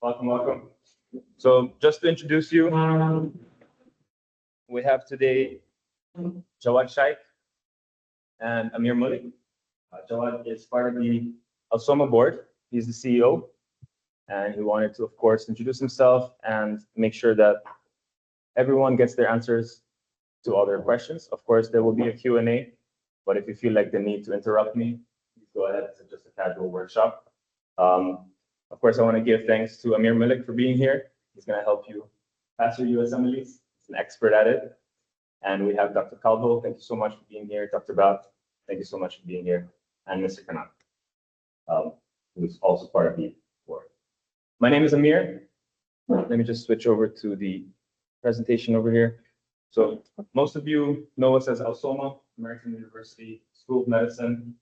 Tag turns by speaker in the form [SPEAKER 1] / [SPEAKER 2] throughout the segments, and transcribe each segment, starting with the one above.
[SPEAKER 1] Welcome, welcome. So just to introduce you, we have today Jawad Sheikh and Amir Malik. Jawad is part of the AUSoMA board. He's the CEO, and he wanted to, of course, introduce himself and make sure that everyone gets their answers to all their questions. Of course, there will be a Q&A, but if you feel like the need to interrupt me, please go ahead. It's just a casual workshop. Of course, I want to give thanks to Amir Malik for being here. He's going to help you pass your USMLE. He's an expert at it. And we have Dr. Calvo. Thank you so much for being here. Dr. Bout, thank you so much for being here. And Mr. Kanan, who's also part of the board. My name is Amir. Let me just switch over to the presentation over here. So most of you know us as AUSoMA, American University School of Medicine.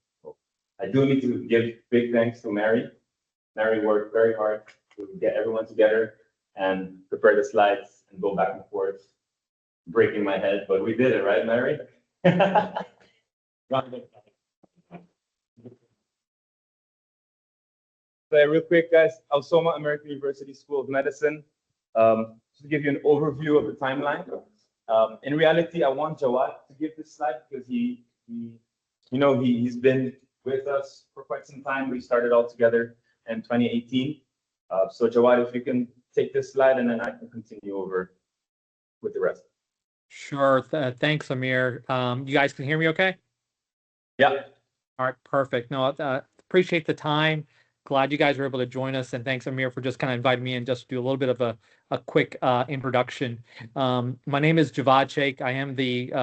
[SPEAKER 1] I do need to give big thanks to Mary. Mary worked very hard to get everyone together and prepare the slides and go back and forth, breaking my head, but we did it, right, Mary? So real quick, guys, AUSoMA, American University School of Medicine. Just to give you an overview of the timeline. In reality, I want Jawad to give this slide because he's been with us for quite some time. We started all together in 2018. So Jawad, if you can take this slide and then I can continue over with the rest.
[SPEAKER 2] Sure. Thanks, Amir. You guys can hear me okay?
[SPEAKER 1] Yeah.
[SPEAKER 2] All right, perfect. No, appreciate the time. Glad you guys were able to join us. And thanks, Amir, for just kind of inviting me in just to do a little bit of a quick introduction. My name is Jawad Sheikh. I am the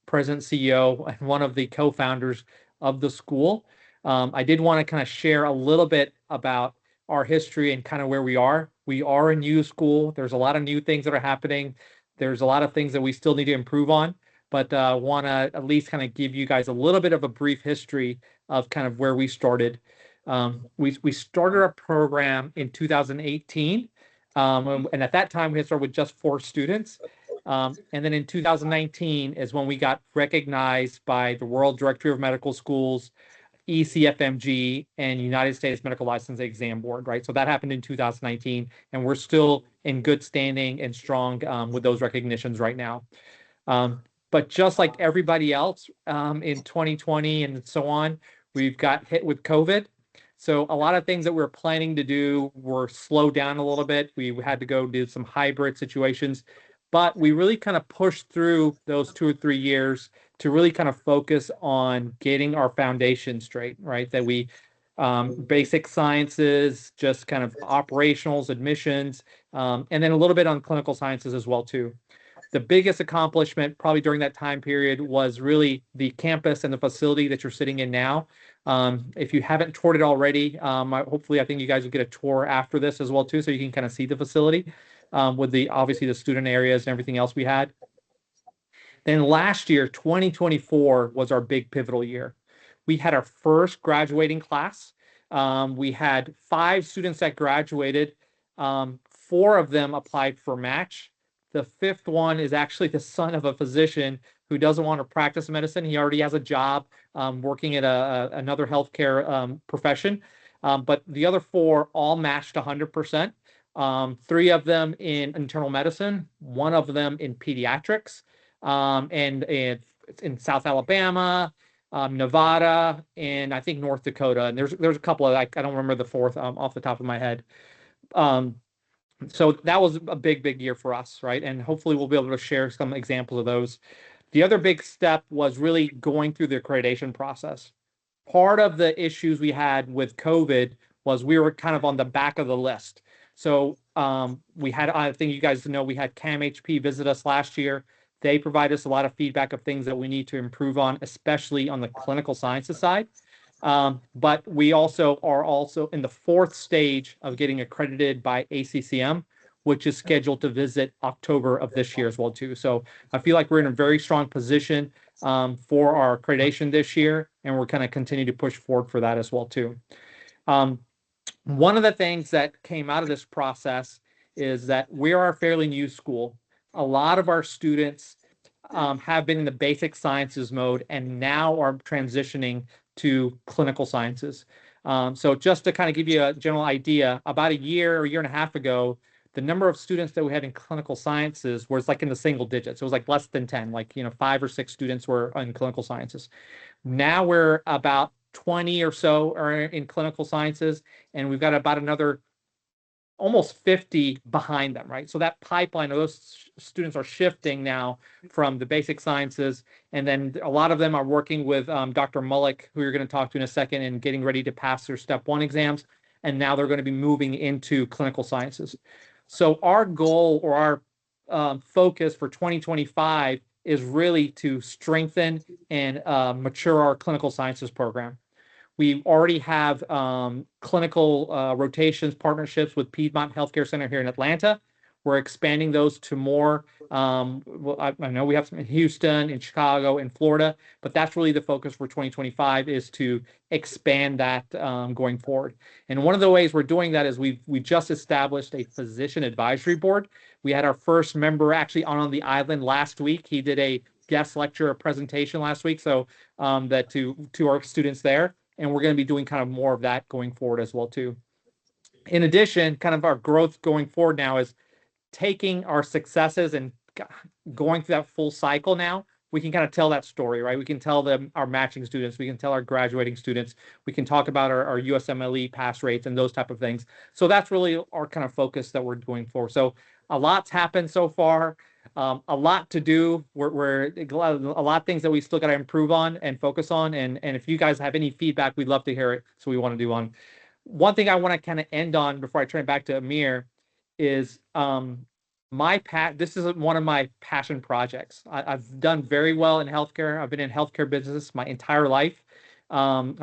[SPEAKER 2] president, CEO, and one of the co-founders of the school. I did want to kind of share a little bit about our history and kind of where we are. We are a new school. There's a lot of new things that are happening. There's a lot of things that we still need to improve on, but want to at least kind of give you guys a little bit of a brief history of kind of where we started. We started our program in 2018, and at that time we had started with just 4 students. And then in 2019 is when we got recognized by the World Directory of Medical Schools, ECFMG, and United States Medical Licensing Exam Board, right? So that happened in 2019, and we're still in good standing and strong with those recognitions right now. But just like everybody else in 2020 and so on, we've got hit with COVID. So a lot of things that we were planning to do were slowed down a little bit. We had to go do some hybrid situations, but we really kind of pushed through those 2 or 3 years to really kind of focus on getting our foundation straight, right? That we, basic sciences, just kind of operationals, admissions, and then a little bit on clinical sciences as well too. The biggest accomplishment probably during that time period was really the campus and the facility that you're sitting in now. If you haven't toured it already, hopefully I think you guys will get a tour after this as well too, so you can kind of see the facility with obviously the student areas and everything else we had. Then last year, 2024 was our big pivotal year. We had our first graduating class. We had 5 students that graduated. 4 of them applied for match. The 5th one is actually the son of a physician who doesn't want to practice medicine. He already has a job working at another healthcare profession. But the other 4 all matched 100%. 3 of them in internal medicine, 1 of them in pediatrics, and in South Alabama, Nevada, and I think North Dakota. And there's a couple of, I don't remember the 4th off the top of my head. So that was a big year for us, right? And hopefully we'll be able to share some examples of those. The other big step was really going through the accreditation process. Part of the issues we had with COVID was we were kind of on the back of the list. So we had, I think you guys know, we had CAMHP visit us last year. They provide us a lot of feedback of things that we need to improve on, especially on the clinical sciences side. But we also are in the 4th stage of getting accredited by ACCM, which is scheduled to visit October of this year as well too. So I feel like we're in a very strong position for our accreditation this year, and we're going to continue to push forward for that as well too. One of the things that came out of this process is that we are a fairly new school. A lot of our students have been in the basic sciences mode and now are transitioning to clinical sciences. So just to kind of give you a general idea, about a year or year and a half ago, the number of students that we had in clinical sciences was like in the single digits. It was like less than 10, like, 5 or 6 students were in clinical sciences. Now we're about 20 or so are in clinical sciences, and we've got about another almost 50 behind them, right? So that pipeline of those students are shifting now from the basic sciences, and then a lot of them are working with Dr. Mullick, who you're going to talk to in a second, and getting ready to pass their step 1 exams, and now they're going to be moving into clinical sciences. So our goal, or our focus for 2025 is really to strengthen and mature our clinical sciences program. We already have clinical rotations partnerships with Piedmont Healthcare Center here in Atlanta. We're expanding those to more. Well, I know we have some in Houston, in Chicago, in Florida, but that's really the focus for 2025 is to expand that going forward. And one of the ways we're doing that is we just established a physician advisory board. We had our first member actually on the island last week. He did a guest lecture, a presentation last week, so that to our students there. And we're going to be doing kind of more of that going forward as well too. In addition, kind of our growth going forward now is taking our successes and going through that full cycle. Now we can kind of tell that story, right? We can tell them our matching students, we can tell our graduating students, we can talk about our USMLE pass rates and those type of things. So that's really our kind of focus that we're going for. So a lot's happened so far. A lot to do. We're a lot of things that we still got to improve on and focus on. And if you guys have any feedback, we'd love to hear it. So we want to do on. One thing I want to kind of end on before I turn it back to Amir is this is one of my passion projects. I've done very well in healthcare. I've been in healthcare business my entire life. I'm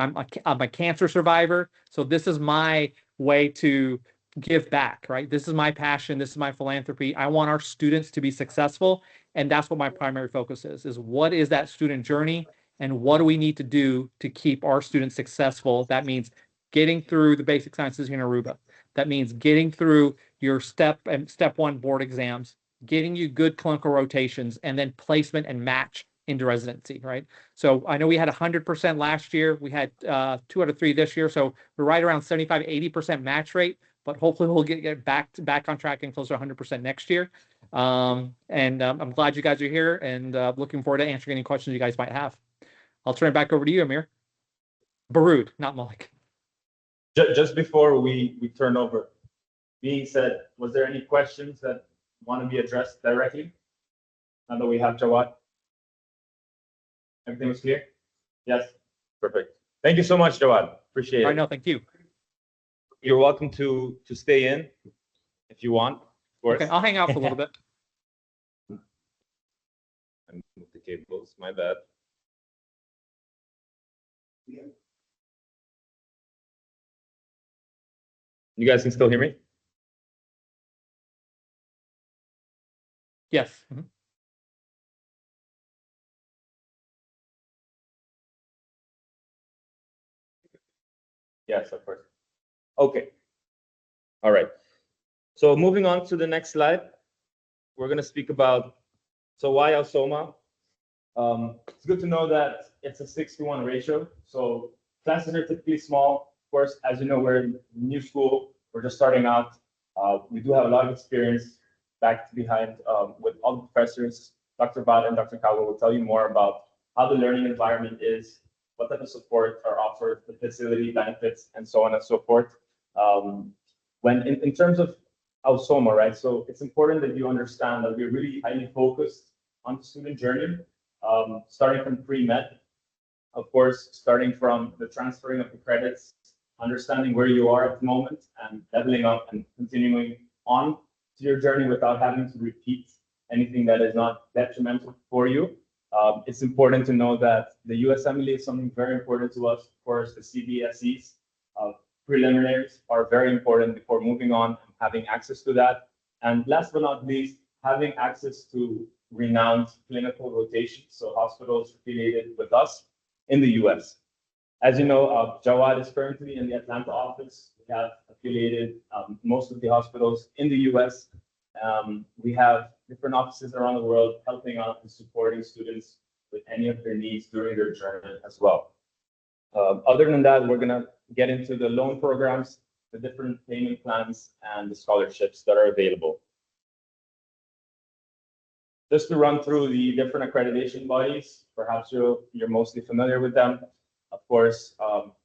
[SPEAKER 2] a cancer survivor. So this is my way to give back, right? This is my passion. This is my philanthropy. I want our students to be successful. And that's what my primary focus is what is that student journey and what do we need to do to keep our students successful? That means getting through the basic sciences here in Aruba. That means getting through your step 1 board exams, getting you good clinical rotations, and then placement and match into residency, right? So I know we had 100% last year. We had 2 out of 3 this year. So we're right around 75, 80% match rate. But hopefully we'll get back on track and close to 100% next year. I'm glad you guys are here and looking forward to answering any questions you guys might have. I'll turn it back over to you, Amir. Baroud, not Malik.
[SPEAKER 1] Just before we turn over, being said, was there any questions that want to be addressed directly? Now that we have Jawad, everything was clear? Yes, perfect. Thank you so much, Jawad. Appreciate it.
[SPEAKER 2] All right, no, thank you.
[SPEAKER 1] You're welcome to stay in if you want, of course.
[SPEAKER 2] Okay, I'll hang out for a little bit.
[SPEAKER 1] I moved the cables, my bad. You guys can still hear me?
[SPEAKER 2] Yes.
[SPEAKER 1] Yes, of course. Okay. All right. So moving on to the next slide, we're going to speak about, so why AUSoMA? It's good to know that it's a 6-to-1 ratio. So classes are typically small. Of course, as you know, we're in new school. We're just starting out. We do have a lot of experience back behind with all the professors. Dr. Bhatt and Dr. Kawa will tell you more about how the learning environment is, what type of support are offered, the facility benefits, and so on and so forth. When in terms of AUSoMA, right? So it's important that you understand that we're really highly focused on the student journey, starting from pre-med, of course, starting from the transferring of the credits, understanding where you are at the moment, and leveling up and continuing on to your journey without having to repeat anything that is not detrimental for you. It's important to know that the USMLE is something very important to us. Of course, the CBSEs, preliminaries are very important before moving on and having access to that. And last but not least, having access to renowned clinical rotations, so hospitals affiliated with us in the US. As you know, Jawad is currently in the Atlanta office. We have affiliated most of the hospitals in the US. We have different offices around the world helping out and supporting students with any of their needs during their journey as well. Other than that, we're gonna get into the loan programs, the different payment plans, and the scholarships that are available. Just to run through the different accreditation bodies, perhaps you're mostly familiar with them. Of course,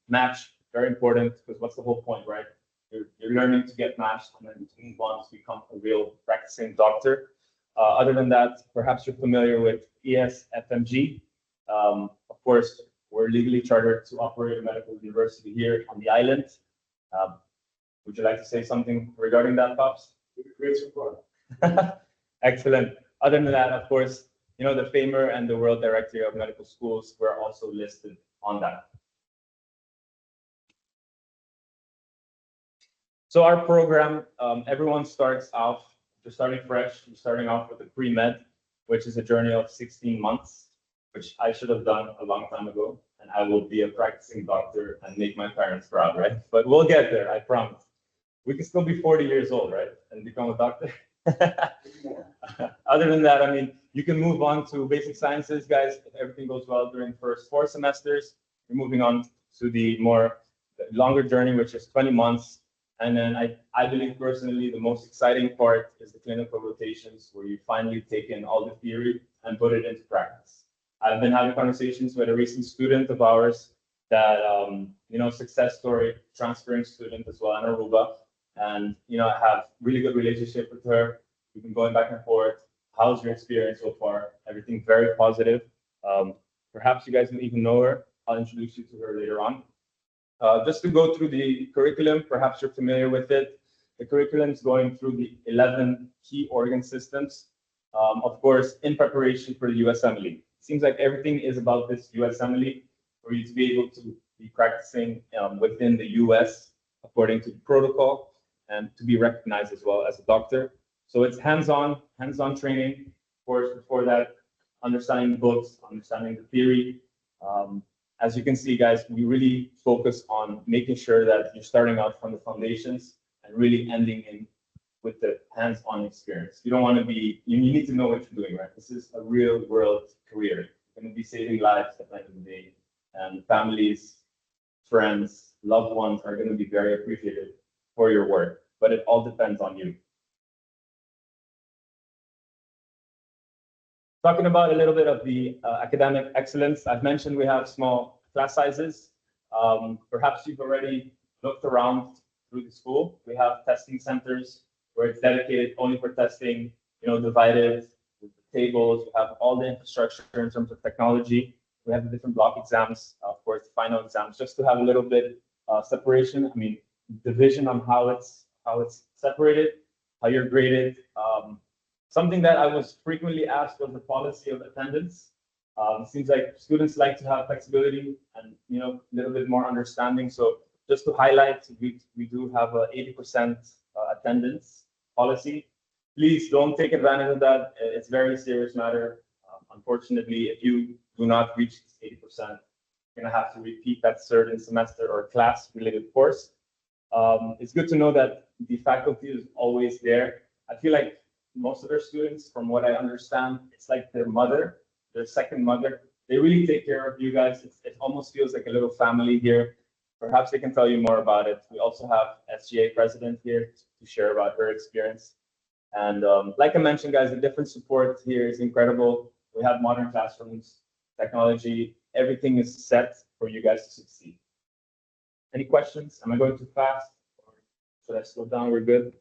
[SPEAKER 1] match, very important, because what's the whole point, right? You're learning to get matched and then to move on to become a real practicing doctor. Other than that, perhaps you're familiar with ESFMG. Of course, we're legally chartered to operate a medical university here on the island. Would you like to say something regarding that, Pops?
[SPEAKER 3] Great support.
[SPEAKER 1] Excellent. Other than that, of course, you know, the FAMER and the World Directory of Medical Schools were also listed on that. So our program, everyone starts off, you're starting fresh, you're starting off with the pre-med, which is a journey of 16 months, which I should have done a long time ago, and I will be a practicing doctor and make my parents proud, right? But we'll get there, I promise. We can still be 40 years old, right? And become a doctor. Other than that, I mean, you can move on to basic sciences, guys. If everything goes well during the first 4 semesters, you're moving on to the longer journey, which is 20 months. And then I believe personally, the most exciting part is the clinical rotations, where you finally take in all the theory and put it into practice. I've been having conversations with a recent student of ours that, you know, success story, transferring student as well in Aruba. And, you know, I have really good relationship with her. We've been going back and forth. How's your experience so far? Everything very positive. Perhaps you guys don't even know her. I'll introduce you to her later on. Just to go through the curriculum, perhaps you're familiar with it. The curriculum is going through the 11 key organ systems, of course, in preparation for the USMLE. Seems like everything is about this USMLE, for you to be able to be practicing within the US according to the protocol, and to be recognized as well as a doctor. So it's hands-on training. Of course, before that, understanding the books, understanding the theory. As you can see, guys, we really focus on making sure that you're starting out from the foundations and really ending in with the hands-on experience. You don't want to be, you need to know what you're doing, right? This is a real world career. You're going to be saving lives at the end of the day, and families, friends, loved ones are going to be very appreciative for your work, but it all depends on you. Talking about a little bit of the academic excellence, I've mentioned we have small class sizes. Perhaps you've already looked around through the school. We have testing centers where it's dedicated only for testing, you know, divided with the tables. We have all the infrastructure in terms of technology. We have the different block exams, of course, the final exams, just to have a little bit separation. I mean, division on how it's separated, how you're graded. Something that I was frequently asked was the policy of attendance. It seems like students like to have flexibility and, you know, a little bit more understanding. So just to highlight, we do have a 80% attendance policy. Please don't take advantage of that. It's a very serious matter. Unfortunately, if you do not reach this 80%, you're gonna have to repeat that certain semester or class-related course. It's good to know that the faculty is always there. I feel like most of their students, from what I understand, it's like their mother, their second mother. They really take care of you guys. It almost feels like a little family here. Perhaps they can tell you more about it. We also have SGA president here to share about her experience. And like I mentioned, guys, the different support here is incredible. We have modern classrooms, technology, everything is set for you guys to succeed. Any questions? Am I going too fast? Or should I slow down? We're good?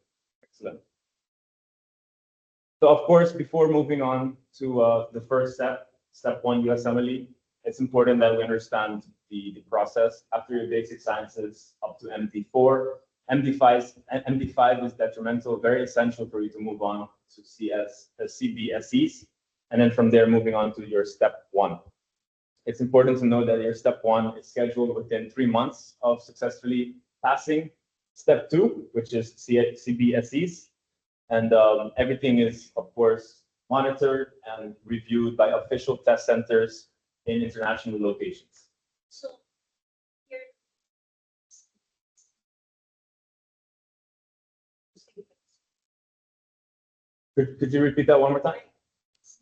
[SPEAKER 1] Excellent. So of course, before moving on to the first step 1 USMLE, it's important that we understand the process after your basic sciences up to MD4. MD5 is detrimental, very essential for you to move on to CBSEs, and then from there moving on to your step 1. It's important to know that your step 1 is scheduled within 3 months of successfully passing step 2, which is CBSEs. And everything is, of course, monitored and reviewed by official test centers in international locations.
[SPEAKER 4] So here.
[SPEAKER 1] Could you repeat that one more time?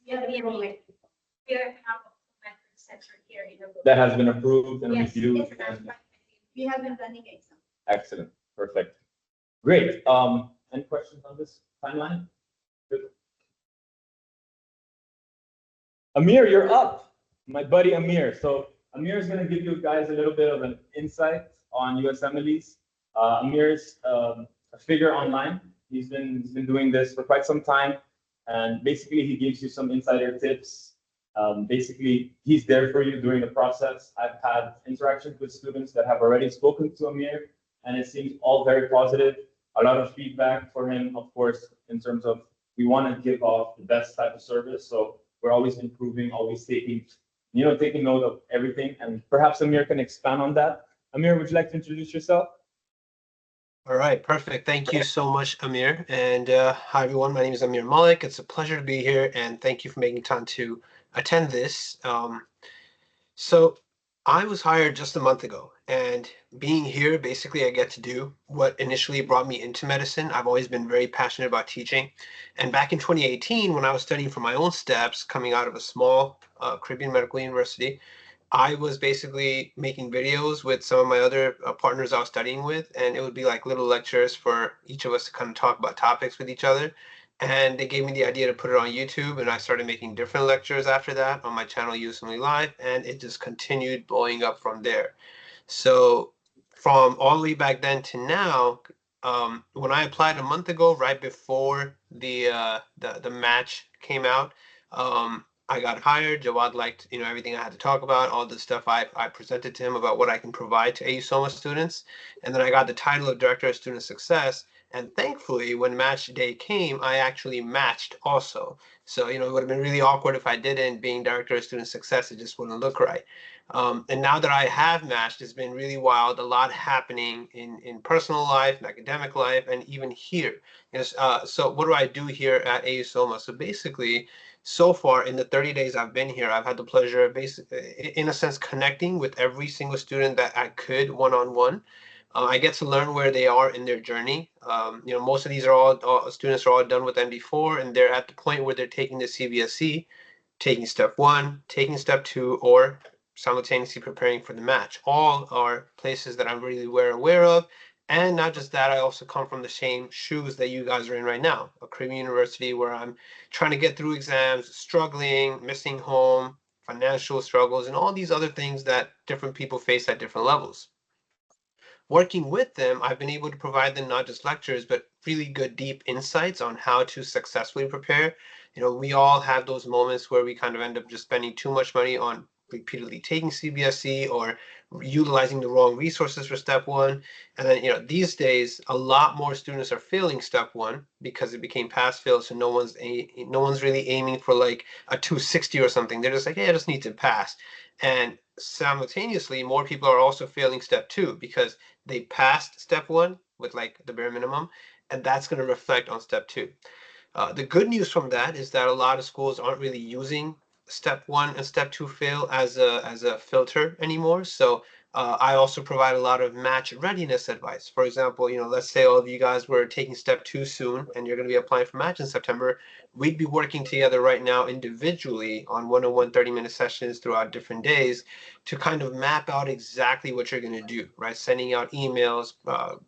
[SPEAKER 4] Yeah, we are half of the metrics center here in Aruba.
[SPEAKER 1] That has been approved and
[SPEAKER 4] Yes,
[SPEAKER 1] reviewed.
[SPEAKER 4] it's not right. We have been running exams.
[SPEAKER 1] Excellent, perfect. Great. Any questions on this timeline? Good. Amir, you're up. My buddy Amir. So Amir is going to give you guys a little bit of an insight on USMLEs. Amir's a figure online. He's been doing this for quite some time, and basically he gives you some insider tips. Basically, he's there for you during the process. I've had interactions with students that have already spoken to Amir, and it seems all very positive. A lot of feedback for him, of course, in terms of we want to give off the best type of service. So we're always improving, always taking note of everything. And perhaps Amir can expand on that. Amir, would you like to introduce yourself?
[SPEAKER 3] All right, perfect. Thank you so much, Amir. And hi, everyone. My name is Amir Malik. It's a pleasure to be here, and thank you for making time to attend this. So I was hired just a month ago, and being here, basically, I get to do what initially brought me into medicine. I've always been very passionate about teaching. And back in 2018, when I was studying for my own steps, coming out of a small Caribbean medical university, I was basically making videos with some of my other partners I was studying with, and it would be like little lectures for each of us to kind of talk about topics with each other. And they gave me the idea to put it on YouTube, and I started making different lectures after that on my channel USMLE Live, and it just continued blowing up from there. So from all the way back then to now, when I applied a month ago, right before the match came out, I got hired. Jawad liked, everything I had to talk about, all the stuff I presented to him about what I can provide to AUSoMA students. And then I got the title of Director of Student Success. And thankfully, when match day came, I actually matched also. So, it would have been really awkward if I didn't. Being Director of Student Success, it just wouldn't look right. And now that I have matched, it's been really wild. A lot happening in personal life, in academic life, and even here. So what do I do here at AUSoMA? So basically, so far in the 30 days I've been here, I've had the pleasure of basically, in a sense, connecting with every single student that I could one-on-one. I get to learn where they are in their journey. Most of these students are all done with them before, and they're at the point where they're taking the CBSE, taking step 1, taking step 2, or simultaneously preparing for the match. All are places that I'm really aware of. And not just that, I also come from the same shoes that you guys are in right now, a Caribbean university where I'm trying to get through exams, struggling, missing home, financial struggles, and all these other things that different people face at different levels. Working with them, I've been able to provide them not just lectures, but really good, deep insights on how to successfully prepare. We all have those moments where we kind of end up just spending too much money on repeatedly taking CBSE or utilizing the wrong resources for step 1. And then, these days, a lot more students are failing step 1 because it became pass fail. So no one's really aiming for like a 260 or something. They're just like, hey, I just need to pass. And simultaneously, more people are also failing step 2 because they passed step 1 with like the bare minimum, and that's going to reflect on step 2. The good news from that is that a lot of schools aren't really using step 1 and step 2 fail as a filter anymore. So I also provide a lot of match readiness advice. For example, let's say all of you guys were taking step 2 soon and you're going to be applying for match in September. We'd be working together right now individually on one-on-one 30-minute sessions throughout different days to kind of map out exactly what you're going to do, right? Sending out emails,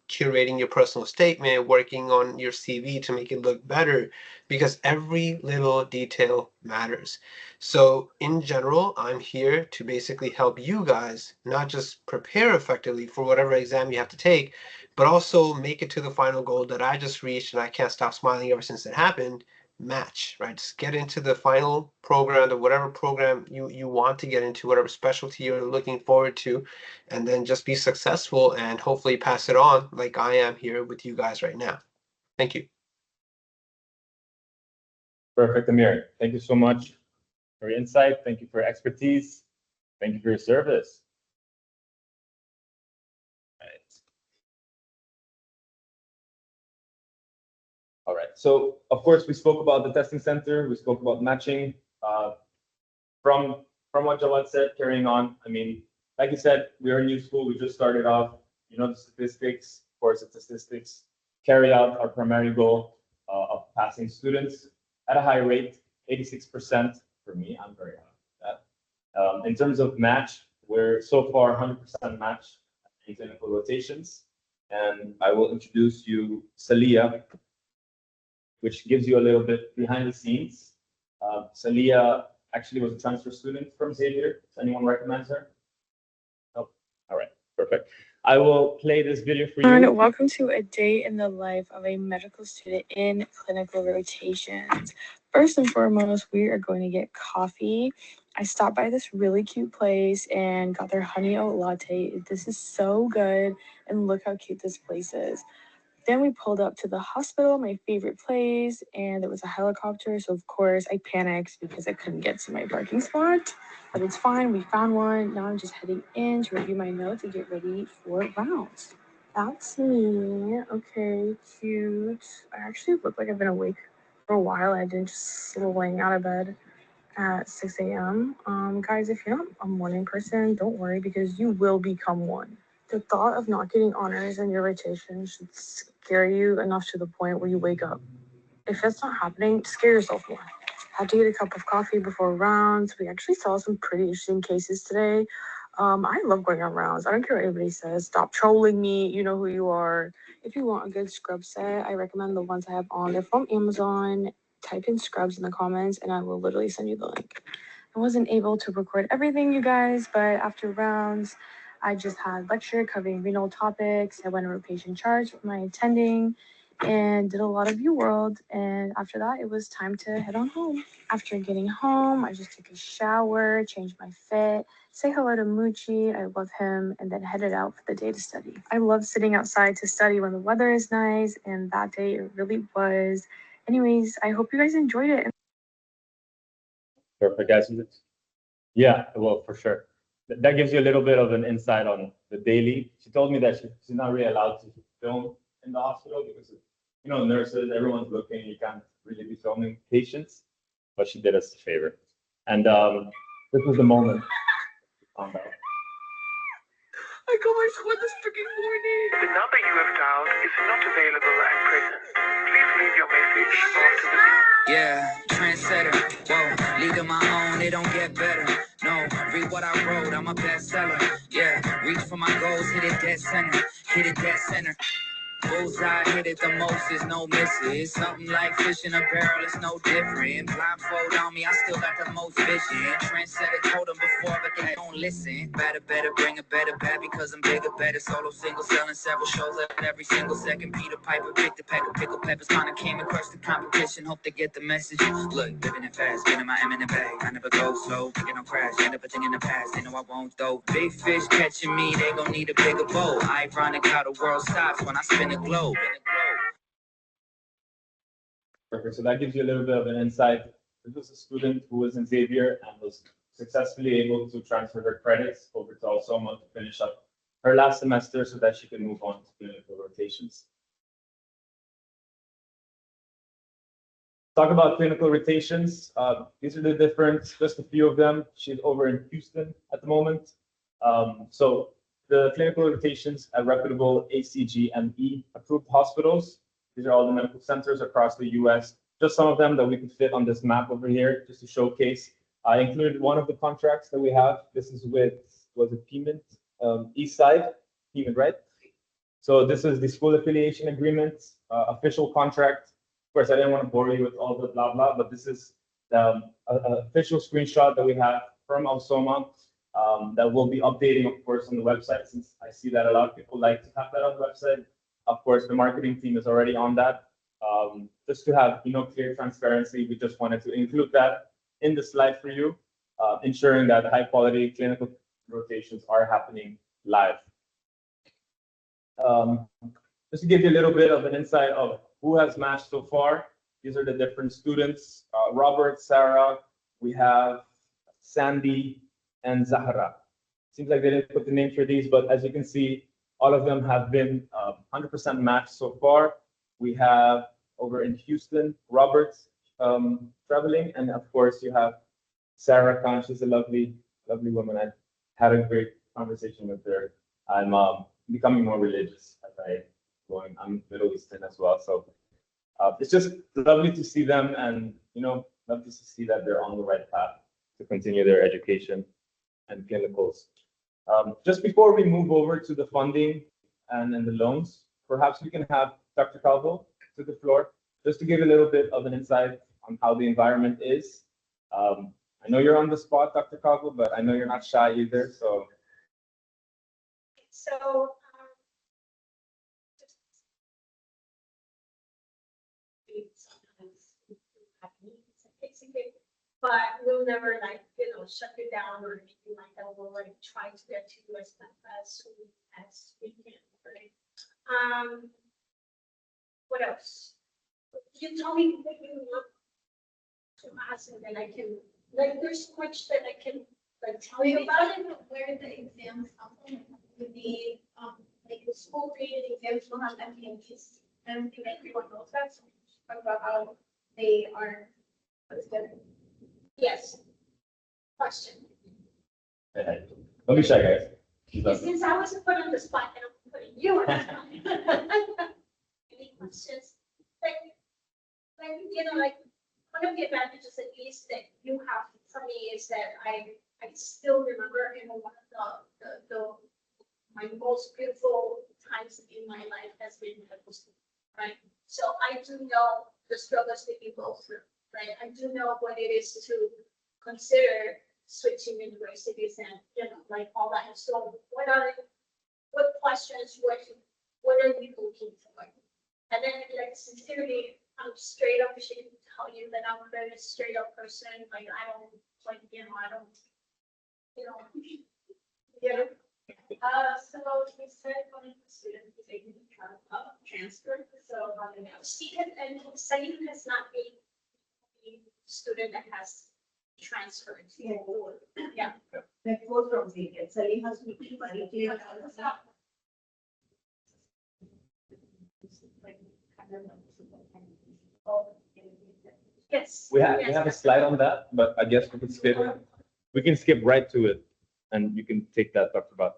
[SPEAKER 3] curating your personal statement, working on your CV to make it look better, because every little detail matters. So in general, I'm here to basically help you guys not just prepare effectively for whatever exam you have to take, but also make it to the final goal that I just reached and I can't stop smiling ever since it happened. Match, right? Just get into the final program, or whatever program you want to get into, whatever specialty you're looking forward to, and then just be successful and hopefully pass it on like I am here with you guys right now. Thank you.
[SPEAKER 1] Perfect, Amir. Thank you so much for your insight. Thank you for your expertise. Thank you for your service. All right. So, of course, we spoke about the testing center. We spoke about matching. From what Jawad said, carrying on, I mean, like you said, we are a new school. We just started off. The statistics, of course, the statistics carry out our primary goal of passing students at a high rate, 86% for me. I'm very happy with that. In terms of match, we're so far 100% match in clinical rotations. And I will introduce you Salia, which gives you a little bit behind the scenes. Salia actually was a transfer student from Xavier. Does anyone recognize her? Oh, all right, perfect. I will play this video for you.
[SPEAKER 5] And welcome to a day in the life of a medical student in clinical rotations. First and foremost, we are going to get coffee. I stopped by this really cute place and got their honey oat latte. This is so good, and look how cute this place is. Then we pulled up to the hospital, my favorite place, and there was a helicopter. So of course I panicked because I couldn't get to my parking spot, but it's fine. We found one. Now I'm just heading in to review my notes and get ready for rounds. That's me. Okay, cute. I actually look like I've been awake for a while. I didn't just swing out of bed at 6 a.m. Guys, if you're not a morning person, don't worry because you will become one. The thought of not getting honors in your rotation should scare you enough to the point where you wake up. If that's not happening, scare yourself more. Had to get a cup of coffee before rounds. We actually saw some pretty interesting cases today. I love going on rounds. I don't care what anybody says. Stop trolling me. You know who you are. If you want a good scrub set, I recommend the ones I have on. They're from Amazon. Type in scrubs in the comments and I will literally send you the link. I wasn't able to record everything, you guys, but after rounds, I just had lecture covering renal topics. I went over patient charts with my attending and did a lot of UWorld. And after that, it was time to head on home. After getting home, I just took a shower, changed my fit, say hello to Moochie, I love him, and then headed out for the day to study. I love sitting outside to study when the weather is nice, and that day it really was. Anyways, I hope you guys enjoyed it.
[SPEAKER 1] Perfect, guys. Yeah, well, for sure. That gives you a little bit of an insight on the daily. She told me that she's not really allowed to film in the hospital because, you know, nurses, everyone's looking. You can't really be filming patients, but she did us a favor. And this was the moment we found out.
[SPEAKER 5] I got my score this freaking morning.
[SPEAKER 6] The number you have dialed is not available at present. Please leave your message after the beep.
[SPEAKER 7] Yeah, trendsetter, whoa, league of my own, it don't get better. No, read what I wrote, I'm a bestseller. Yeah, reach for my goals, hit it dead center, hit it dead center. Bullseye, hit it the most, there's no misses. Something like fish in a barrel, it's no different. Blindfold on me, I still got the most vision. Trendsetter told them before, but they don't listen. Better, bring a better bad because I'm bigger, better. Solo, single, selling several shows at every single second. Peter Piper, pick the pack of pickle peppers. Kinda came across the competition, hope they get the message. Look, living it fast, getting my M in the bag. I never go slow, thinking no crash, end up a thing in the past. They know I won't though. Big fish catching me, they gon' need a bigger boat. Ironic how the world stops when I spin the globe.
[SPEAKER 1] Perfect. So that gives you a little bit of an insight. This was a student who was in Xavier and was successfully able to transfer her credits over to AUSoMA to finish up her last semester so that she can move on to clinical rotations. Talk about clinical rotations. These are the different, just a few of them. She's over in Houston at the moment. So the clinical rotations at reputable ACGME approved hospitals. These are all the medical centers across the US. Just some of them that we could fit on this map over here, just to showcase. I included one of the contracts that we have. This is with, was it Piedmont, East Side, Piedmont, right? So this is the school affiliation agreement, official contract. Of course, I didn't want to bore you with all the blah, blah, but this is an official screenshot that we have from AUSoMA that we'll be updating, of course, on the website, since I see that a lot of people like to have that on the website. Of course, the marketing team is already on that. Just to have, you know, clear transparency, we just wanted to include that in the slide for you, ensuring that high quality clinical rotations are happening live. Just to give you a little bit of an insight of who has matched so far. These are the different students, Robert, Sarah, we have Sandy, and Zahra. Seems like they didn't put the names for these, but as you can see, all of them have been 100% matched so far. We have over in Houston, Robert traveling, and of course you have Sarah Khan. She's a lovely, lovely woman. I had a great conversation with her. I'm becoming more religious as I going. I'm Middle Eastern as well, so it's just lovely to see them, and you know, lovely to see that they're on the right path to continue their education. and clinicals. Just before we move over to the funding and the loans, perhaps we can have Dr. Calvo to the floor, just to give a little bit of an insight on how the environment is. I know you're on the spot, Dr. Calvo, but I know you're not shy either, so.
[SPEAKER 4] So, but we'll never like, shut it down or anything like that. We'll like try to get to you as soon as we can, right? What else? You tell me what you want to ask and then I can, like, there's so much that I can like tell you about it.
[SPEAKER 8] Where the exams come from, with the, like the school graded exams will have MPMs, and I think everyone knows that, so talk about how they are put together.
[SPEAKER 4] Yes. Question.
[SPEAKER 1] Don't be shy, guys.
[SPEAKER 4] Since I was put on the spot, and I'm putting you on the spot. Any questions? Like, like one of the advantages at least that you have for me is that I still remember, one of my most beautiful times in my life has been medical school, right? So I do know the struggles that you go through, right? I do know what it is to consider switching universities and, like all that. So what questions, what are you looking for? And then like sincerely, I'm straight up, she can tell you that I'm a very straight up person. Like I don't,
[SPEAKER 8] So we said one of the students is taking transfer, so
[SPEAKER 4] Stephen and Salim has not been the student that has transferred. Yeah.
[SPEAKER 9] That goes from Xavier. Salim has to be very clear.
[SPEAKER 4] Yes.
[SPEAKER 1] We have a slide on that, but I guess we can skip right to it, and you can take that, Dr. Bhatt.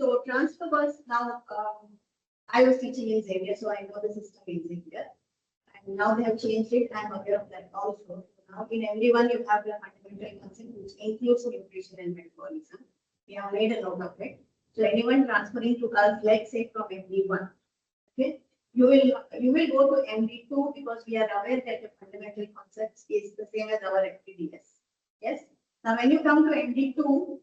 [SPEAKER 9] So transfer was now, I was teaching in Xavier, so I know the system in Xavier. And now they have changed it. I'm aware of that also. Now in everyone you have the fundamental concept, which includes nutrition and metabolism. We have made a note of it. So anyone transferring to us, let's say from MD1, okay, you will go to MD2 because we are aware that the fundamental concepts is the same as our FPDS. Yes. Now when you come to MD2,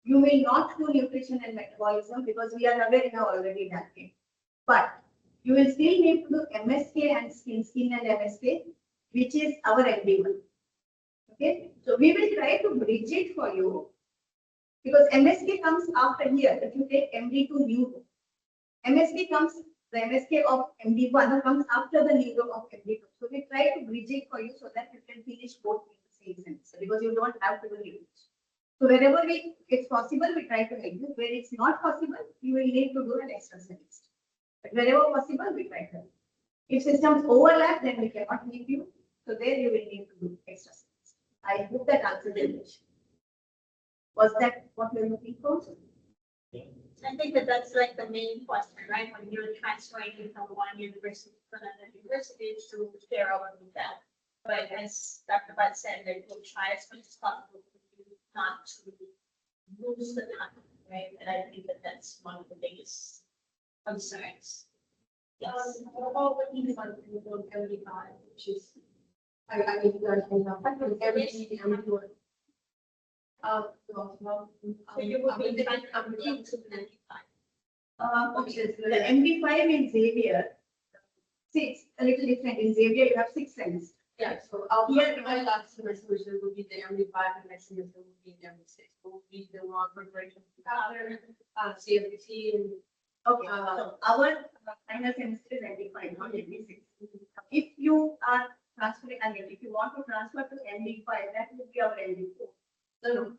[SPEAKER 9] you will not do nutrition and metabolism because we are aware you have already done it. But you will still need to do MSK and skin and MSK, which is our MD1. Okay, so we will try to bridge it for you because MSK comes after here. If you take MD2 neuro, MSK comes, the MSK of MD1 comes after the neuro of MD2. So we try to bridge it for you so that you can finish both in the same semester because you don't have to do nutrition. So wherever it's possible, we try to help you. Where it's not possible, you will need to do an extra semester. But wherever possible, we try to help. If systems overlap, then we cannot help you. So there you will need to do extra semester. I hope that answers the question. Was that what you're looking for?
[SPEAKER 4] I think that's like the main question, right? When you're transferring from one university to another university to share over with that. But as Dr. Bhatt said, that we'll try as much as possible not to lose the time, right? And I think that's one of the biggest concerns. Yes.
[SPEAKER 8] What you think about the 75, which is, I mean, you guys can have everything and do it.
[SPEAKER 4] So you would be transferring to 95.
[SPEAKER 9] Okay, so the MD5 in Xavier, it's a little different. In Xavier, you have 6 semesters.
[SPEAKER 8] Yeah, so my last semester would be the MD5 and next semester would be the MD6. Would be the long preparation after CFT and
[SPEAKER 9] Okay, so our final semester is MD5, not MD6. If you are transferring, I mean, if you want to transfer to MD5, that would be our MD4.
[SPEAKER 8] no,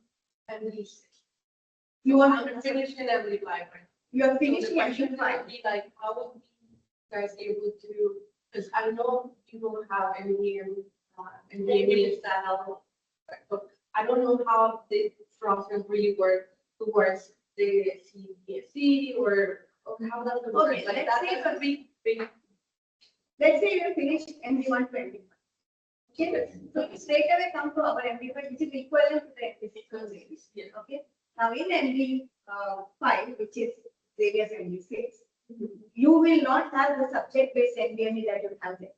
[SPEAKER 8] MD6.
[SPEAKER 9] You want to
[SPEAKER 8] finish in MD5, right?
[SPEAKER 9] You are
[SPEAKER 8] So
[SPEAKER 9] finishing
[SPEAKER 8] the question
[SPEAKER 9] MD5.
[SPEAKER 8] would be like, how would you guys able to, because I know you don't have any style, but I don't know how the process really works towards the CBSE or how does it work?
[SPEAKER 9] Okay,
[SPEAKER 8] Like
[SPEAKER 9] let's
[SPEAKER 8] that
[SPEAKER 9] say
[SPEAKER 8] would be big.
[SPEAKER 9] Let's say you have finished MD1 to MD5. Okay, so you straight away come to our MD5, which is equivalent to the MD6. Okay, now in MD5, which is various MD6, you will not have the subject-based NDME that you have there.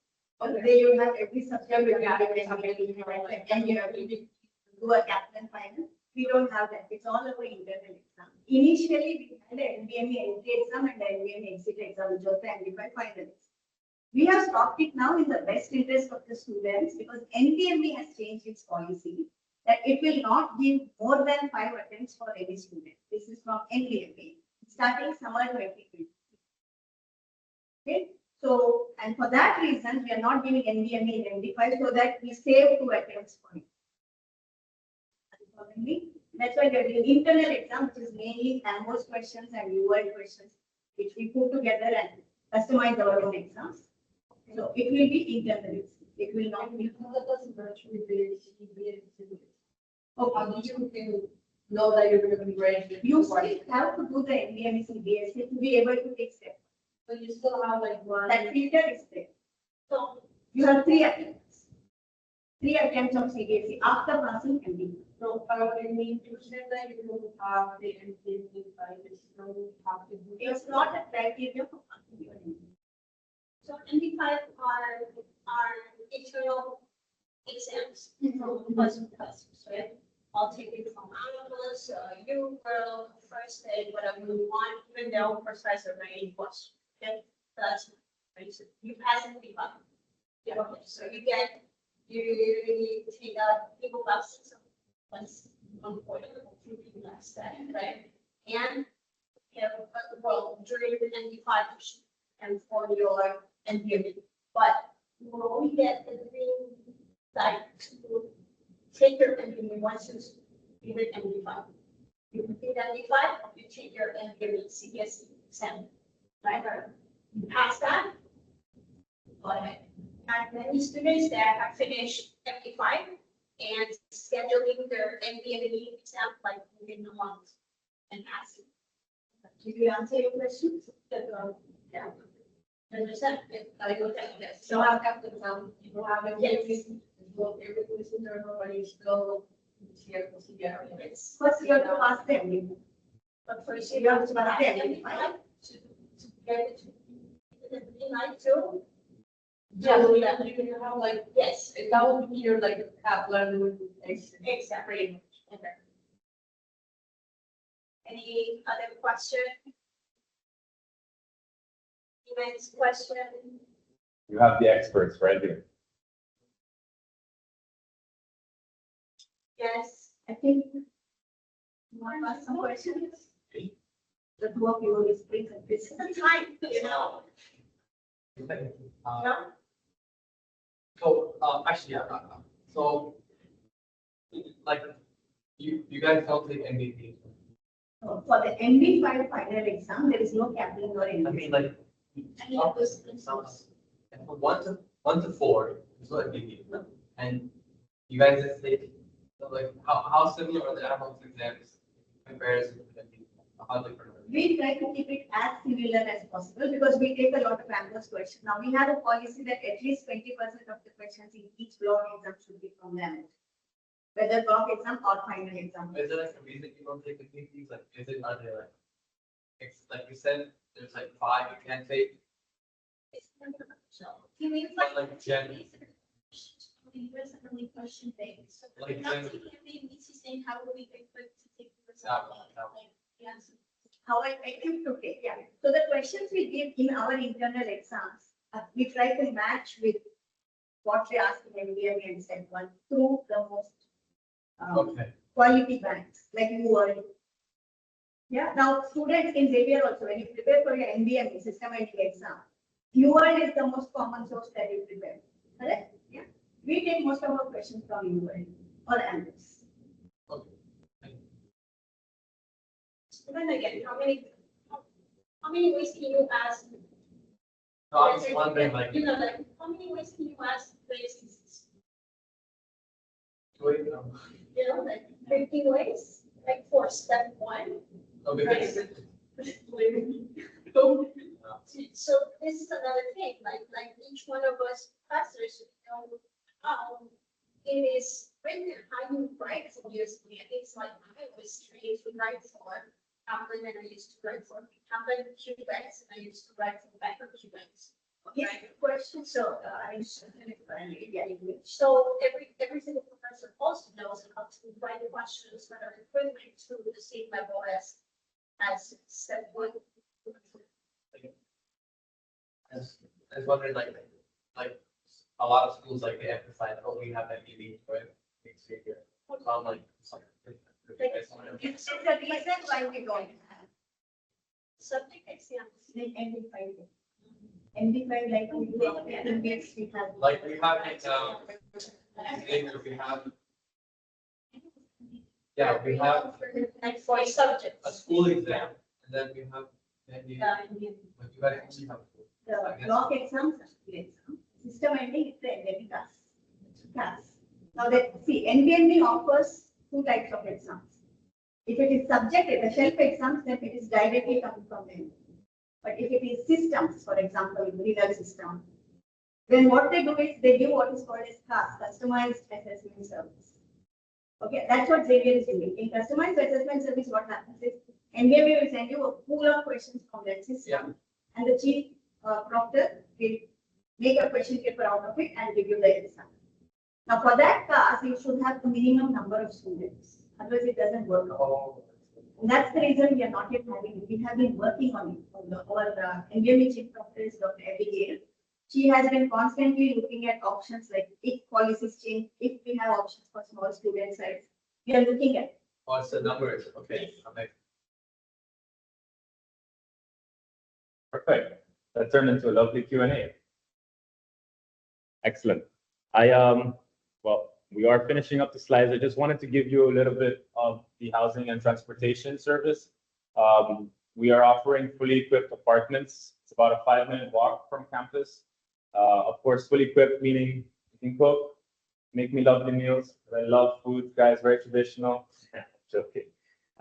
[SPEAKER 9] There you have every subject with NDME, and you have to do a captain final. We don't have that. It's all over internal exam. Initially, we had an NDME entry exam and an NDME exit exam, which was the MD5 final. We have stopped it now in the best interest of the students because NDME has changed its policy that it will not give more than 5 attempts for any student. This is from NDME starting summer 2020. Okay, so and for that reason, we are not giving NDME in MD5 so that we save 2 attempts for it. That's why we are doing internal exam, which is mainly Amherst questions and UL questions, which we put together and customize our own exams. So it will be internal. It will not be. Oh, how do you know that you're going to be ready? You still have to do the NDME CBSE to be able to take steps. So you still have like one. That filter is there. So you have 3 attempts. 3 attempts of CBSE after passing MD. So I would mean to say that you don't have the NDME by this. It's not a criteria for passing your MD.
[SPEAKER 4] So MD5 are internal exams from person to person, right? I'll take it from Aruba, you will first aid, whatever you want, even though precise or any question. Okay, that's right. So you pass MD5. Yeah. Okay. So you take out people about 6 once 1 point, 2 people last time, right? And well during the MD5 and for your NDME, but you will only get the green light to take your NDME once you do MD5. You complete MD5, you take your NDME CBSE exam, right? You pass that, go ahead. And many students that have finished MD5 and scheduling their NDME exam like within a month and passing. Did you answer your questions? Yeah. Understand? I go down this. So I'll have to people have everything. Well, everything is internal, but you still here to see it. First, you have to pass them. But first, you have to pass them. To get it to the night too. Yeah, so you can have like, yes, that would be your like Kaplan. Exactly. Okay. Any other question? Next question.
[SPEAKER 1] You have the experts right here.
[SPEAKER 9] Yes, I think you want to ask some questions. The 2 of you will bring some this
[SPEAKER 4] Time, you know. No?
[SPEAKER 10] So actually, yeah. So like you guys don't take MVP.
[SPEAKER 9] For the MD5 final exam, there is no Kaplan or anything.
[SPEAKER 10] I mean, like one to 4 is what MVP, and you guys just take like how similar are the advanced exams comparison to MVP? How different?
[SPEAKER 9] We try to keep it as similar as possible because we take a lot of Amherst questions. Now we have a policy that at least 20% of the questions in each block exam should be from them, whether block exam or final exam.
[SPEAKER 10] Is there like a reason you don't take the PPs? Like, is it are there like you said, there's like 5 you can't take?
[SPEAKER 4] You mean
[SPEAKER 10] like Jen?
[SPEAKER 4] USMLE question based. So
[SPEAKER 10] Like
[SPEAKER 4] not
[SPEAKER 10] Jen-
[SPEAKER 4] taking MD, saying how do we expect to take the
[SPEAKER 10] Yeah,
[SPEAKER 4] result?
[SPEAKER 10] yeah.
[SPEAKER 4] Like, yes.
[SPEAKER 9] How I equipped to take, yeah. So the questions we give in our internal exams, we try to match with what we ask in MDME and Step 1 through the most
[SPEAKER 10] Okay.
[SPEAKER 9] quality banks, like UL. Yeah, now students in Xavier also, when you prepare for your MDME systematic exam, UL is the most common source that you prepare, correct? Yeah. We take most of our questions from UL or Amherst.
[SPEAKER 4] Then again, how many ways can you ask?
[SPEAKER 10] No, I was wondering like.
[SPEAKER 4] You know, like, how many ways can you ask places?
[SPEAKER 10] Wait,
[SPEAKER 4] You know, like 50 ways, like for Step 1.
[SPEAKER 10] no, because
[SPEAKER 4] So this is another thing, like each one of us professors, you know, it is written how you write for USMLE. It's like I was trained to write for Kaplan and I used to write for Kaplan QX and I used to write for Becker QX.
[SPEAKER 9] Yes, question, so,
[SPEAKER 4] So every single professor also knows how to write the questions that are equivalent to the same level as step one.
[SPEAKER 10] I was wondering, like a lot of schools, like they emphasize, oh, we have that meeting for next year. So I'm like,
[SPEAKER 9] it's the reason why we don't have.
[SPEAKER 4] Subject exams.
[SPEAKER 9] Like MD5. MD5, like we do on MBS, we have.
[SPEAKER 10] like we have it, we have, yeah, we have
[SPEAKER 4] Like for subjects.
[SPEAKER 10] a school exam, and then we have, but you guys actually have.
[SPEAKER 9] The block exams, system ending, it's the endemic class. Now see, NBME offers two types of exams. If it is subject, the shelf exams, then it is directly coming from them. But if it is systems, for example, real system, then what they do is they give what is called as CAS, customized assessment service. Okay, that's what Xavier is doing. In customized assessment service, what happens is NBME will send you a pool of questions from that system, and the chief proctor will make a question paper out of it and give you the exam. Now, for that class, you should have a minimum number of students. Otherwise, it doesn't work out. And that's the reason we are not yet having it. We have been working on it. Our NBME chief proctor is Dr. Abigail. She has been constantly looking at options like if policies change, if we have options for small student size, we are looking at.
[SPEAKER 10] What's the numbers? Okay.
[SPEAKER 1] Perfect. That turned into a lovely Q&A. Excellent. Well, we are finishing up the slides. I just wanted to give you a little bit of the housing and transportation service. We are offering fully equipped apartments. It's about a 5-minute walk from campus. Of course, fully equipped, meaning you can cook, make me lovely meals. I love food, guys, very traditional. Joking.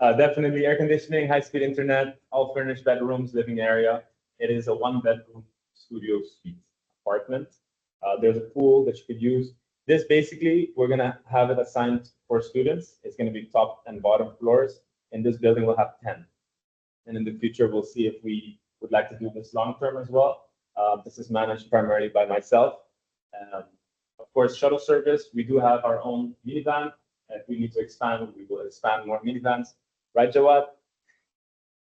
[SPEAKER 1] Definitely air conditioning, high-speed internet, all furnished bedrooms, living area. It is a 1-bedroom studio suite apartment. There's a pool that you could use. This basically, we're gonna have it assigned for students. It's gonna be top and bottom floors. In this building, we'll have 10. And in the future, we'll see if we would like to do this long-term as well. This is managed primarily by myself. Of course, shuttle service, we do have our own minivan. If we need to expand, we will expand more minivans. Right, Jawad?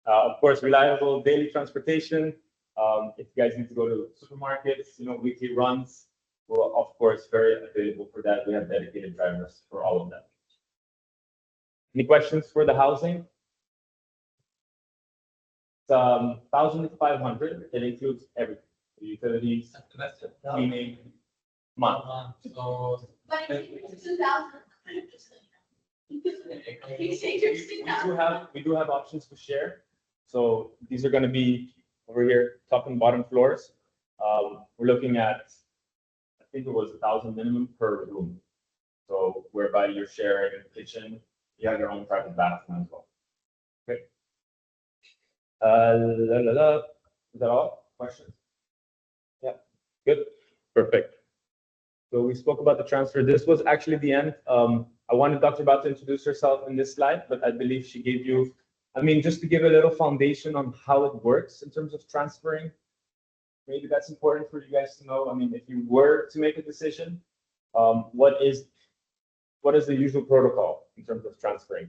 [SPEAKER 1] Of course, reliable daily transportation. If you guys need to go to supermarkets, weekly runs, we're of course very available for that. We have dedicated drivers for all of that. Any questions for the housing? It's 1,500. It includes everything: the utilities, cleaning, month.
[SPEAKER 10] So
[SPEAKER 4] But it's 2,000.
[SPEAKER 1] We do have options to share. So these are going to be over here, top and bottom floors. We're looking at, I think it was 1,000 minimum per room. So whereby you're sharing a kitchen, you have your own private bathroom as well. Okay. Is that all? Questions? Yeah, good, perfect. So we spoke about the transfer. This was actually the end. I wanted Dr. Bat to introduce herself in this slide, but I believe she gave you, just to give a little foundation on how it works in terms of transferring. Maybe that's important for you guys to know. If you were to make a decision, what is the usual protocol in terms of transferring?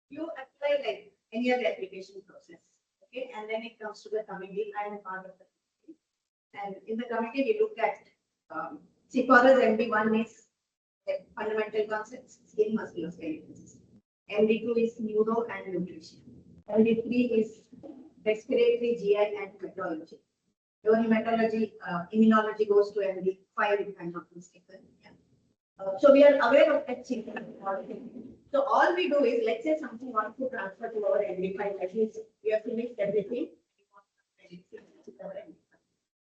[SPEAKER 9] You apply like any other application process, okay? And then it comes to the committee. I am part of the committee. And in the committee, we look at, see, for us, MD1 is like fundamental concepts, skin, musculoskeletal. MD2 is neuro and nutrition. MD3 is respiratory, GI, and hematology. Your hematology, immunology goes to MD5 if I'm not mistaken. Yeah. So we are aware of that change. So all we do is, let's say something wants to transfer to our MD5, at least we have finished everything.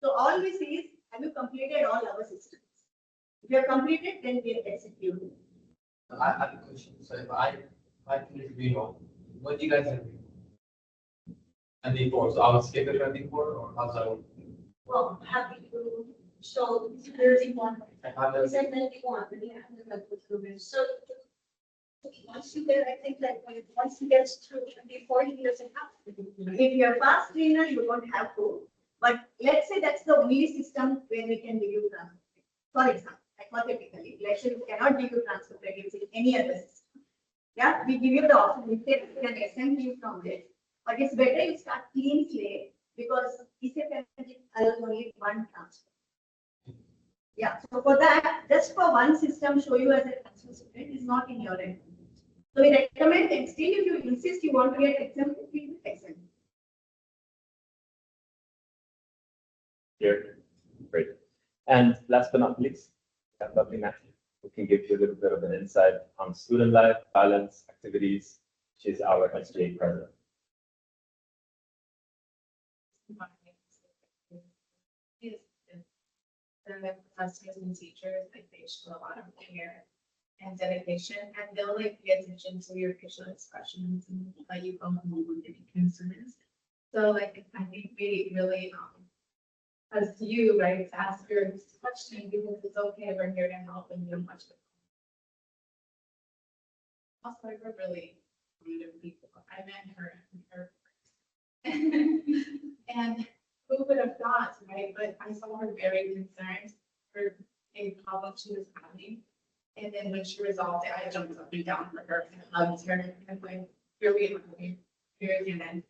[SPEAKER 9] So all we see is, have you completed all our systems? If you have completed, then we are executing.
[SPEAKER 10] I have a question. So if I finish Reno, what do you guys have? MD4. So I would skip it to MD4, or how's that work?
[SPEAKER 4] Well, happy to So 31.
[SPEAKER 1] I
[SPEAKER 4] Is that 91? So once you get, I think that once he gets to 24, he doesn't have to.
[SPEAKER 9] If you're a fast trainer, you don't have to. But let's say that's the only system where we can give you transfer. For example, hypothetically, let's say we cannot give you transfer credits in any other system. Yeah, we give you the option, we can exempt you from it. But it's better you start clean slate because ECF allows only one transfer. Yeah, so for that, just for one system, show you as a transfer student is not in your end. So we recommend, and still if you insist you want to get exempted, we will exempt.
[SPEAKER 1] Here, great. And last but not least, we have lovely Matthew, who can give you a little bit of an insight on student life, balance, activities. She's our SGA president.
[SPEAKER 11] The professors and teachers, like they show a lot of care and dedication, and they'll like pay attention to your facial expressions and let you go home with any concerns. So like I think we really as you, right, to ask your question because it's okay, we're here to help and do much. Also, we're really creative people. I met her. And who would have thought, right? But I saw her very concerned for a problem she was having. And then when she resolved it, I jumped up and down for her and hugged her and like, here we are, here again.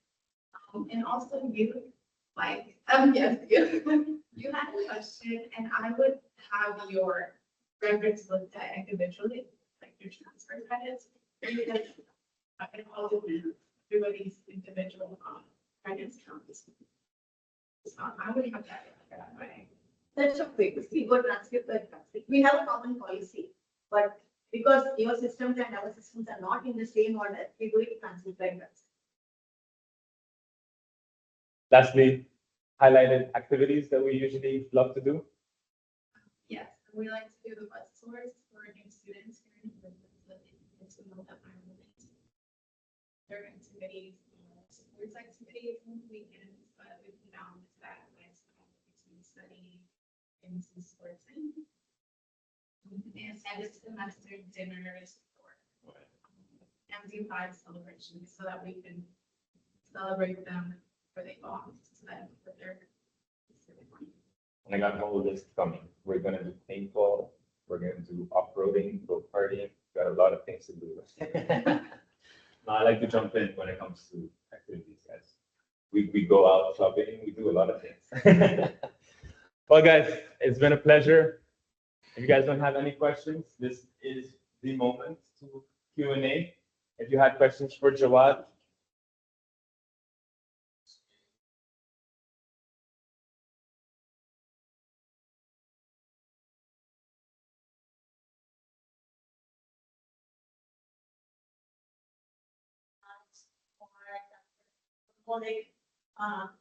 [SPEAKER 11] And also you, like, yes, you had a question and I would have your records looked at individually, like your transfer credits. Because I can all do everybody's individual credits counts. So I would have that way.
[SPEAKER 9] That's okay. We go transcript by transcript. We have a common policy, but because your systems and our systems are not in the same order, we do it transcript by transcript.
[SPEAKER 1] Lastly, highlighted activities that we usually love to do.
[SPEAKER 11] Yes, we like to do the bus tours for new students here in the environment. There are activities, sports activities on the weekends, but we found that lifestyle between studying and some sports and end of semester dinners or MD5 celebrations so that we can celebrate them where they belong. So that for their
[SPEAKER 1] And I got all this coming. We're gonna do paintball, we're gonna do off-roading, go partying, got a lot of things to do. No, I like to jump in when it comes to activities, guys. We go out clubbing, we do a lot of things. Well, guys, it's been a pleasure. If you guys don't have any questions, this is the moment to Q&A. If you had questions for Jawad,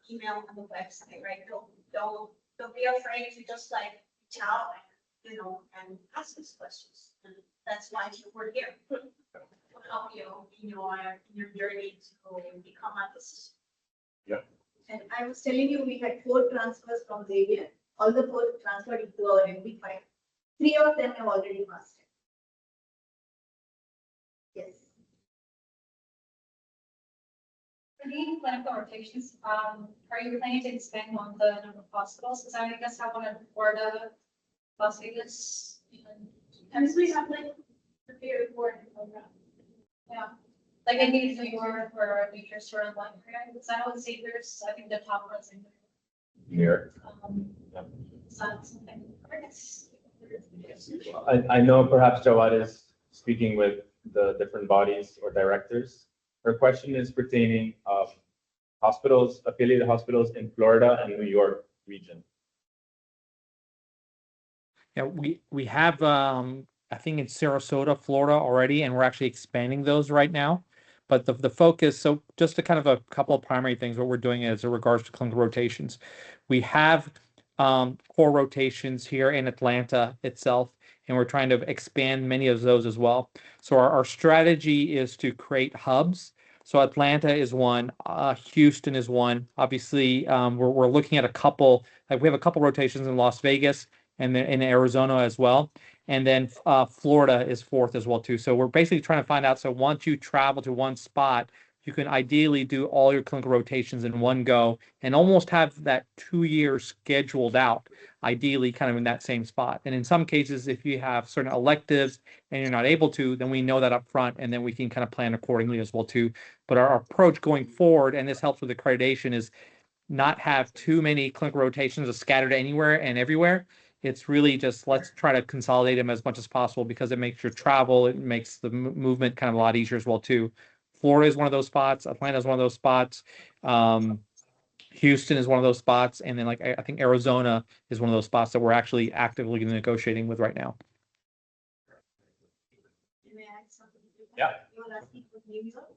[SPEAKER 4] Email on the website, right? Don't be afraid to just like reach out and, and ask us questions. And that's why we're here. To help you in your journey to become a assistant.
[SPEAKER 1] Yeah.
[SPEAKER 9] And I was telling you, we had 4 transfers from Xavier. All the 4 transferred into our MD5. 3 of them have already passed it. Yes.
[SPEAKER 8] For the clinical rotations, are you planning to expand on the number of hospitals? Because I guess I want to Florida, Las Vegas.
[SPEAKER 11] and we have like a very important program.
[SPEAKER 8] Yeah. Like I need New York or New Jersey or one area. Because I know Xavier's, I think the top ones in
[SPEAKER 1] New York.
[SPEAKER 8] there. So something.
[SPEAKER 1] I know perhaps Jawad is speaking with the different bodies or directors. Her question is pertaining of hospitals, affiliated hospitals in Florida and New York region.
[SPEAKER 2] Yeah, we have I think in Sarasota, Florida already, and we're actually expanding those right now. But the focus, so just to kind of a couple of primary things, what we're doing is in regards to clinical rotations. We have core rotations here in Atlanta itself, and we're trying to expand many of those as well. So our strategy is to create hubs So Atlanta is one, Houston is one. Obviously, we're looking at a couple, like we have a couple rotations in Las Vegas and then in Arizona as well. And then Florida is fourth as well too. So we're basically trying to find out. So once you travel to one spot, you can ideally do all your clinical rotations in one go and almost have that 2 years scheduled out, ideally kind of in that same spot. And in some cases, if you have certain electives and you're not able to, then we know that up front and then we can kind of plan accordingly as well too. But our approach going forward, and this helps with accreditation, is not have too many clinical rotations scattered anywhere and everywhere. It's really just let's try to consolidate them as much as possible because it makes your travel, it makes the movement kind of a lot easier as well too. Florida is one of those spots. Atlanta is one of those spots. Houston is one of those spots. And then like I think Arizona is one of those spots that we're actually actively negotiating with right now.
[SPEAKER 9] May I add something?
[SPEAKER 1] Yeah.
[SPEAKER 9] You are asking for New York?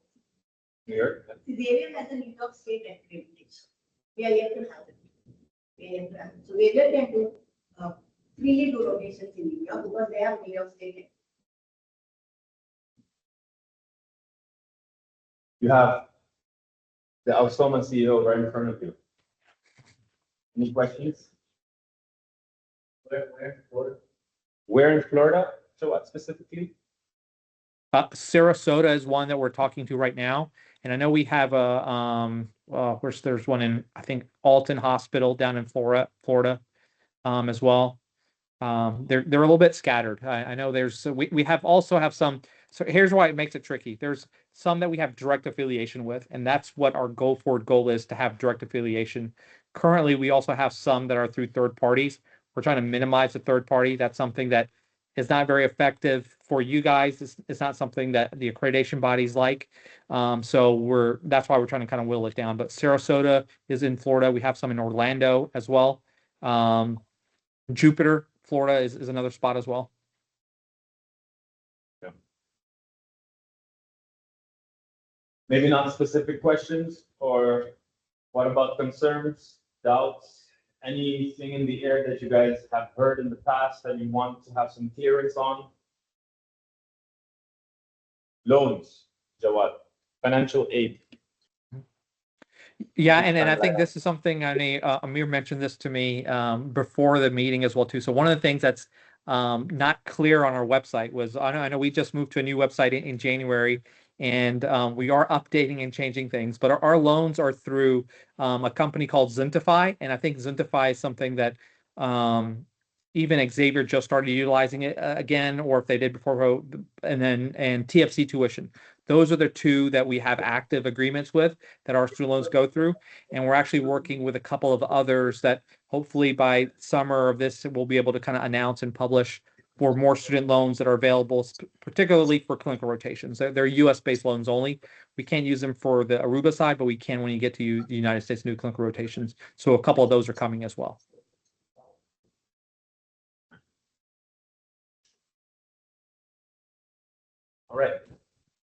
[SPEAKER 1] New York?
[SPEAKER 9] Xavier has a New York State accreditation. We are yet to have it. We are yet to have it. So we are yet to freely do rotations in New York because they have New York State.
[SPEAKER 1] You have the AUSoMA CEO right in front of you. Any questions? Where in Florida? So what specifically?
[SPEAKER 2] Sarasota is one that we're talking to right now. And I know we have there's one in, I think, Alton Hospital down in Florida as well. They're a little bit scattered. I know we also have some. So here's why it makes it tricky. There's some that we have direct affiliation with, and that's what our forward goal is, to have direct affiliation. Currently, we also have some that are through third parties. We're trying to minimize the third party. That's something that is not very effective for you guys. It's not something that the accreditation bodies like. So that's why we're trying to kind of whittle it down. But Sarasota is in Florida. We have some in Orlando as well. Jupiter, Florida is another spot as well.
[SPEAKER 1] Yeah. Maybe not specific questions, or what about concerns, doubts, anything in the air that you guys have heard in the past that you want to have some clearance on? Loans, Jawad, financial aid.
[SPEAKER 2] Yeah, and I think this is something, Amir mentioned this to me before the meeting as well too. So one of the things that's not clear on our website was, I know we just moved to a new website in January, and we are updating and changing things, but our loans are through a company called Zentify, and I think Zentify is something that even Xavier just started utilizing it again, or if they did before, and TFC Tuition. Those are the two that we have active agreements with that our student loans go through. And we're actually working with a couple of others that hopefully by summer of this, we'll be able to kind of announce and publish for more student loans that are available, particularly for clinical rotations. They're US-based loans only. We can't use them for the Aruba side, but we can when you get to the United States new clinical rotations. So a couple of those are coming as well.
[SPEAKER 1] All right,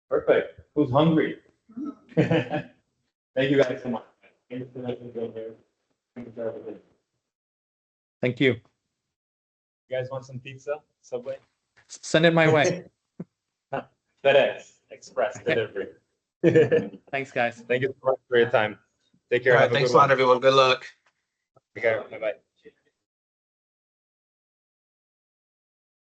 [SPEAKER 1] perfect. Who's hungry? Thank you guys so much. Thank you for letting me go here. Thank you for everything.
[SPEAKER 2] Thank you.
[SPEAKER 1] You guys want some pizza? Subway?
[SPEAKER 2] Send it my way.
[SPEAKER 1] FedEx Express delivery.
[SPEAKER 2] Thanks, guys.
[SPEAKER 1] Thank you so much for your time. Take care.
[SPEAKER 3] All right,
[SPEAKER 1] Have a
[SPEAKER 3] thanks
[SPEAKER 1] good
[SPEAKER 3] a lot,
[SPEAKER 1] one.
[SPEAKER 3] everyone. Good luck.
[SPEAKER 1] Take care. Bye-bye.